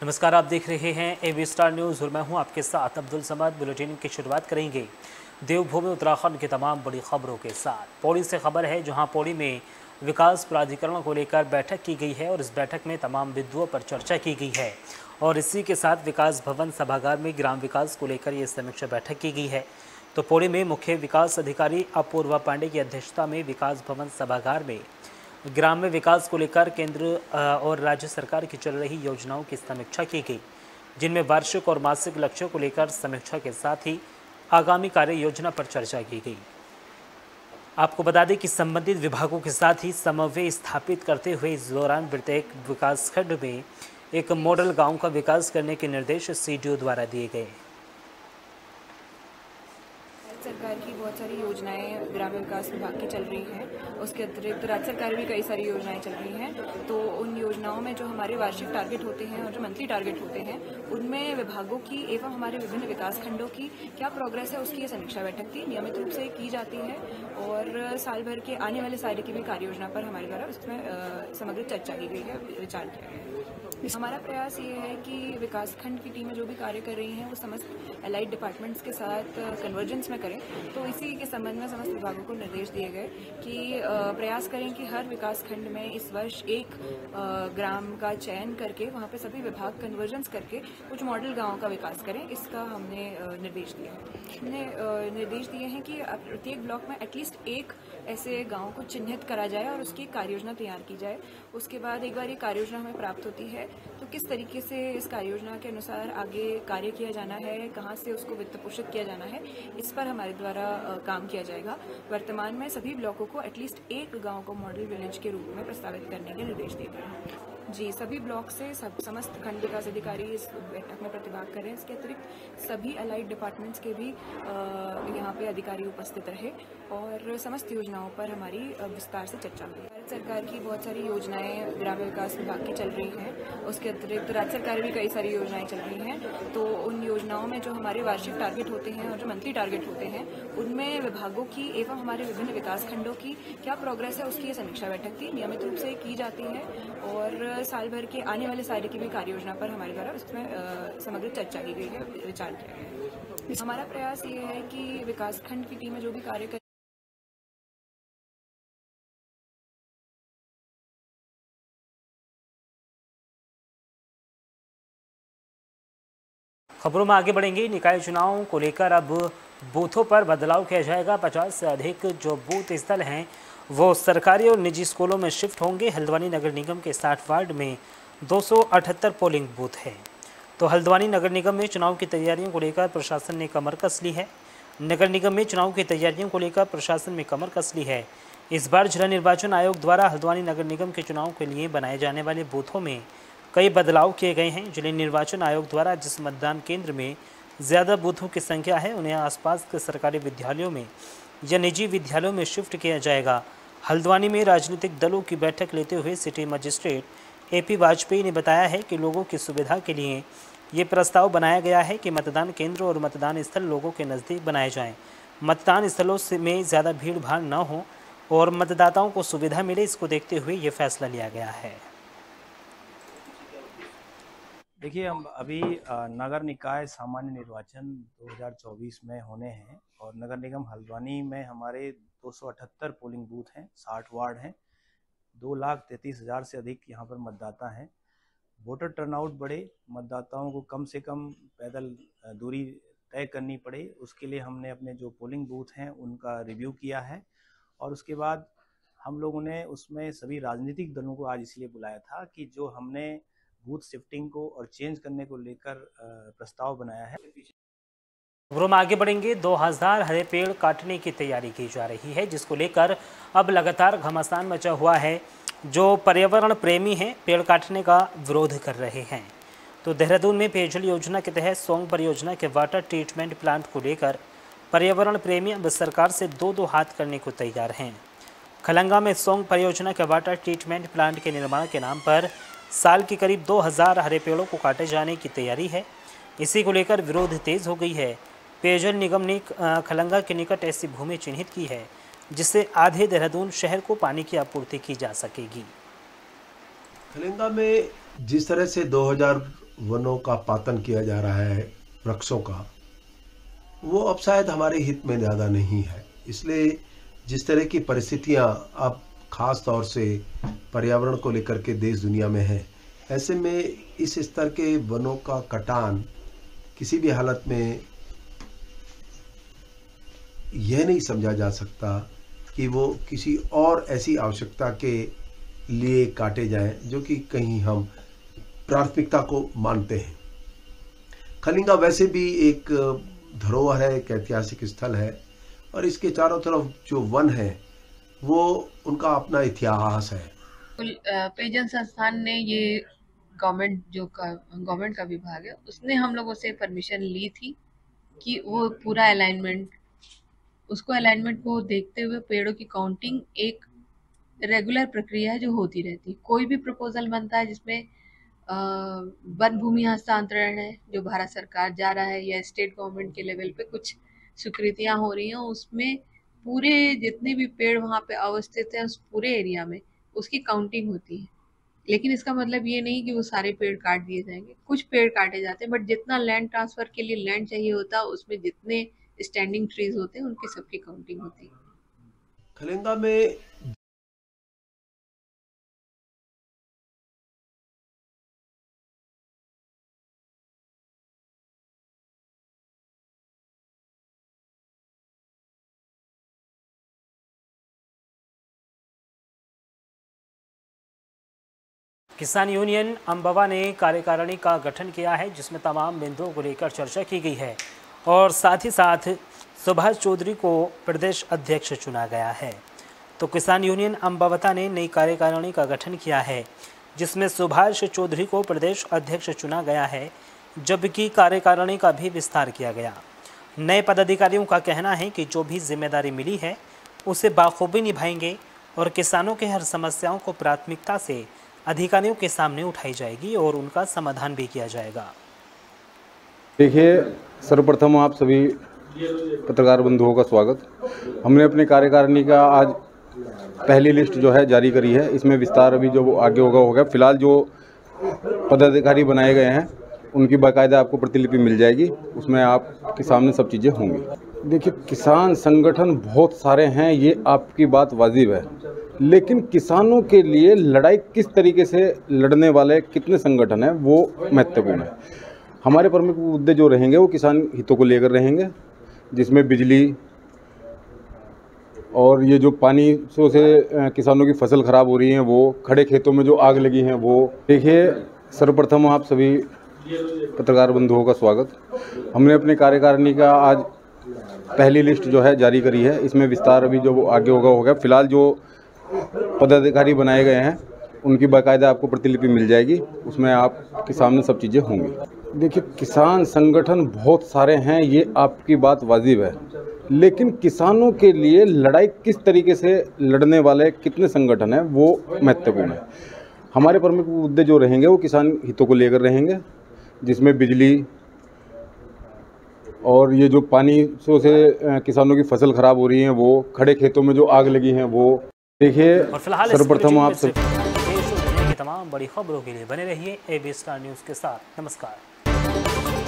नमस्कार, आप देख रहे हैं एबी स्टार न्यूज़ और मैं हूं आपके साथ अब्दुल समद। बुलेटिन की शुरुआत करेंगे देवभूमि उत्तराखंड की तमाम बड़ी खबरों के साथ। पौड़ी से खबर है, जहां पौड़ी में विकास प्राधिकरण को लेकर बैठक की गई है और इस बैठक में तमाम बिंदुओं पर चर्चा की गई है और इसी के साथ विकास भवन सभागार में ग्राम विकास को लेकर ये समीक्षा बैठक की गई है। तो पौड़ी में मुख्य विकास अधिकारी अपूर्वा पांडे की अध्यक्षता में विकास भवन सभागार में ग्राम्य विकास को लेकर केंद्र और राज्य सरकार की चल रही योजनाओं की समीक्षा की गई, जिनमें वार्षिक और मासिक लक्ष्यों को लेकर समीक्षा के साथ ही आगामी कार्य योजना पर चर्चा की गई। आपको बता दें कि संबंधित विभागों के साथ ही समन्वय स्थापित करते हुए इस दौरान प्रत्येक विकासखंड में एक मॉडल गांव का विकास करने के निर्देश सीडीओ द्वारा दिए गए। सरकार की बहुत सारी योजनाएं ग्रामीण विकास विभाग की चल रही हैं। उसके अतिरिक्त राज्य सरकार भी कई सारी योजनाएं चल रही हैं। तो उन योजनाओं में जो हमारे वार्षिक टारगेट होते हैं और जो मंथली टारगेट होते हैं, उनमें विभागों की एवं हमारे विभिन्न विकास खंडों की क्या प्रोग्रेस है, उसकी ये समीक्षा बैठक थी। नियमित रूप से की जाती है और साल भर के आने वाले साल की भी कार्य योजना पर हमारे द्वारा उसमें समग्र चर्चा की गई है, विचार किया गया है। हमारा प्रयास ये है कि विकासखंड की टीमें जो भी कार्य कर रही हैं वो समस्त एलाइड डिपार्टमेंट्स के साथ कन्वर्जेंस में करें। तो इसी के संबंध में समस्त विभागों को निर्देश दिए गए कि प्रयास करें कि हर विकासखंड में इस वर्ष एक ग्राम का चयन करके वहाँ पे सभी विभाग कन्वर्जेंस करके कुछ मॉडल गाँव का विकास करें। इसका हमने निर्देश दिया है। हमने निर्देश दिए हैं कि प्रत्येक ब्लॉक में एटलीस्ट एक ऐसे गाँव को चिन्हित करा जाए और उसकी कार्य योजना तैयार की जाए। उसके बाद एक बार ये कार्य योजना हमें प्राप्त होती है तो किस तरीके से इस कार्य योजना के अनुसार आगे कार्य किया जाना है, कहाँ से उसको वित्त पोषित किया जाना है, इस पर हमारे द्वारा काम किया जाएगा। वर्तमान में सभी ब्लॉकों को एटलीस्ट एक गांव को मॉडल विलेज के रूप में प्रस्तावित करने के निर्देश दिए गए हैं। जी, सभी ब्लॉक से समस्त खंड विकास अधिकारी इस बैठक में प्रतिभाग करें। इसके अतिरिक्त सभी अलाइड डिपार्टमेंट्स के भी यहाँ पे अधिकारी उपस्थित रहे और समस्त योजनाओं पर हमारी विस्तार से चर्चा हुई। भारत सरकार की बहुत सारी योजनाएं ग्रामीण विकास विभाग की चल रही हैं। उसके अतिरिक्त राज्य सरकार भी कई सारी योजनाएं चल रही हैं। तो उन योजनाओं में जो हमारे वार्षिक टारगेट होते हैं और जो मंथली टारगेट होते हैं, उनमें विभागों की एवं हमारे विभिन्न विकास खंडों की क्या प्रोग्रेस है, उसकी ये समीक्षा बैठक थी। नियमित रूप से की जाती है और साल भर के आने वाले साल की भी कार्य योजना पर हमारे द्वारा उसमें समग्र चर्चा की गई है, विचार किया गया है। हमारा प्रयास ये है कि विकासखंड की टीमें जो भी कार्य कर खबरों में आगे बढ़ेंगे। निकाय चुनाव को लेकर अब बूथों पर बदलाव किया जाएगा। 50 से अधिक जो बूथ स्थल हैं वो सरकारी और निजी स्कूलों में शिफ्ट होंगे। हल्द्वानी नगर निगम के 60 वार्ड में 278 पोलिंग बूथ हैं। तो हल्द्वानी नगर निगम में चुनाव की तैयारियों को लेकर प्रशासन ने कमर कस ली है। नगर निगम में चुनाव की तैयारियों को लेकर प्रशासन ने कमर कस ली है। इस बार जिला निर्वाचन आयोग द्वारा हल्द्वानी नगर निगम के चुनाव के लिए बनाए जाने वाले बूथों में कई बदलाव किए गए हैं। जिला निर्वाचन आयोग द्वारा जिस मतदान केंद्र में ज़्यादा बूथों की संख्या है उन्हें आसपास के सरकारी विद्यालयों में या निजी विद्यालयों में शिफ्ट किया जाएगा। हल्द्वानी में राजनीतिक दलों की बैठक लेते हुए सिटी मजिस्ट्रेट एपी वाजपेयी ने बताया है कि लोगों की सुविधा के लिए ये प्रस्ताव बनाया गया है कि मतदान केंद्र और मतदान स्थल लोगों के नज़दीक बनाए जाएं। मतदान स्थलों में ज़्यादा भीड़ भाड़ न हो और मतदाताओं को सुविधा मिले, इसको देखते हुए ये फैसला लिया गया है। देखिए, हम अभी नगर निकाय सामान्य निर्वाचन 2024 में होने हैं और नगर निगम हल्द्वानी में हमारे 278 पोलिंग बूथ हैं, 60 वार्ड हैं, 2,33,000 से अधिक यहाँ पर मतदाता हैं। वोटर टर्नआउट बढ़े, मतदाताओं को कम से कम पैदल दूरी तय करनी पड़े, उसके लिए हमने अपने जो पोलिंग बूथ हैं उनका रिव्यू किया है और उसके बाद हम लोगों ने उसमें सभी राजनीतिक दलों को आज इसलिए बुलाया था कि जो हमने बूथ शिफ्टिंग को और चेंज करने को लेकर प्रस्ताव बनाया है। खबरों में आगे बढ़ेंगे। 2000 हरे पेड़ काटने की तैयारी की जा रही है, जिसको लेकर अब लगातार घमासान मचा हुआ है। जो पर्यावरण प्रेमी हैं पेड़ काटने का विरोध कर रहे हैं। तो देहरादून में पेयजल योजना के तहत सोंग परियोजना के वाटर ट्रीटमेंट प्लांट को लेकर पर्यावरण प्रेमी अब सरकार से दो हाथ करने को तैयार हैं। खलंगा में सोंग परियोजना के वाटर ट्रीटमेंट प्लांट के निर्माण के नाम पर साल के करीब 2000 हरे पेड़ों को काटे जाने की तैयारी है। इसी को लेकर विरोध तेज हो गई है। पेयजल निगम ने खलंगा के निकट ऐसी भूमि चिन्हित की है जिससे आधे देहरादून शहर को पानी की आपूर्ति की जा सकेगी। खलंगा में जिस तरह से 2000 वनों का पातन किया जा रहा है, वृक्षों का, वो अब शायद हमारे हित में ज़्यादा नहीं है। इसलिए जिस तरह की परिस्थितियां अब खास तौर से पर्यावरण को लेकर के देश दुनिया में है, ऐसे में इस स्तर के वनों का कटान किसी भी हालत में यह नहीं समझा जा सकता कि वो किसी और ऐसी आवश्यकता के लिए काटे जाएं जो कि कहीं हम प्राथमिकता को मानते हैं। खलिंगा वैसे भी एक धरोहर है, एक ऐतिहासिक स्थल है, और इसके चारों तरफ जो वन है वो उनका अपना इतिहास है। पेयजल संस्थान ने ये गवर्नमेंट का विभाग है, उसने हम लोगों से परमिशन ली थी कि वो पूरा अलाइनमेंट को देखते हुए पेड़ों की काउंटिंग एक रेगुलर प्रक्रिया है जो होती रहती है। कोई भी प्रपोजल बनता है जिसमें वन भूमि हस्तांतरण है जो भारत सरकार जा रहा है या स्टेट गवर्नमेंट के लेवल पे कुछ स्वीकृतियां हो रही हैं, उसमें पूरे जितने भी पेड़ वहाँ पे अवस्थित है उस पूरे एरिया में उसकी काउंटिंग होती है। लेकिन इसका मतलब ये नहीं कि वो सारे पेड़ काट दिए जाएंगे, कुछ पेड़ काटे जाते हैं, बट जितना लैंड ट्रांसफर के लिए लैंड चाहिए होता है उसमें जितने स्टैंडिंग ट्रीज होते हैं उनकी सबकी काउंटिंग होती है। खलिंगा में किसान यूनियन अम्बावा ने कार्यकारिणी का गठन किया है, जिसमें तमाम बिंदुओं को लेकर चर्चा की गई है और साथ ही साथ सुभाष चौधरी को प्रदेश अध्यक्ष चुना गया है। तो किसान यूनियन अम्बावता ने नई कार्यकारिणी का गठन किया है, जिसमें सुभाष चौधरी को प्रदेश अध्यक्ष चुना गया है, जबकि कार्यकारिणी का भी विस्तार किया गया। नए पदाधिकारियों का कहना है कि जो भी जिम्मेदारी मिली है उसे बाखूबी निभाएंगे और किसानों के हर समस्याओं को प्राथमिकता से अधिकारियों के सामने उठाई जाएगी और उनका समाधान भी किया जाएगा। देखिए, सर्वप्रथम आप सभी पत्रकार बंधुओं का स्वागत। हमने अपने कार्यकारिणी का आज पहली लिस्ट जो है जारी करी है। इसमें विस्तार अभी जो आगे होगा। फिलहाल जो पदाधिकारी बनाए गए हैं उनकी बाकायदा आपको प्रतिलिपि मिल जाएगी, उसमें आपके सामने सब चीज़ें होंगी। देखिए, किसान संगठन बहुत सारे हैं, ये आपकी बात वाजिब है, लेकिन किसानों के लिए लड़ाई किस तरीके से लड़ने वाले कितने संगठन हैं वो महत्वपूर्ण है। हमारे प्रमुख मुद्दे जो रहेंगे वो किसान हितों को लेकर रहेंगे, जिसमें बिजली और ये जो पानी से किसानों की फसल खराब हो रही है वो, खड़े खेतों में जो आग लगी है वो। देखिए, सर्वप्रथम आप सभी पत्रकार बंधुओं का स्वागत। हमने अपने कार्यकारिणी का आज पहली लिस्ट जो है जारी करी है। इसमें विस्तार अभी जो आगे होगा। फिलहाल जो पदाधिकारी बनाए गए हैं उनकी बाकायदा आपको प्रतिलिपि मिल जाएगी, उसमें आपके सामने सब चीज़ें होंगी। देखिए, किसान संगठन बहुत सारे हैं, ये आपकी बात वाजिब है, लेकिन किसानों के लिए लड़ाई किस तरीके से लड़ने वाले कितने संगठन हैं वो महत्वपूर्ण है। हमारे प्रमुख मुद्दे जो रहेंगे वो किसान हितों को लेकर रहेंगे, जिसमें बिजली और ये जो पानी से किसानों की फसल खराब हो रही है वो, खड़े खेतों में जो आग लगी है वो। देखिए, सर्वप्रथम आप सब देश और दुनिया की तमाम बड़ी खबरों के लिए बने रहिए एबी स्टार न्यूज़ के साथ। नमस्कार।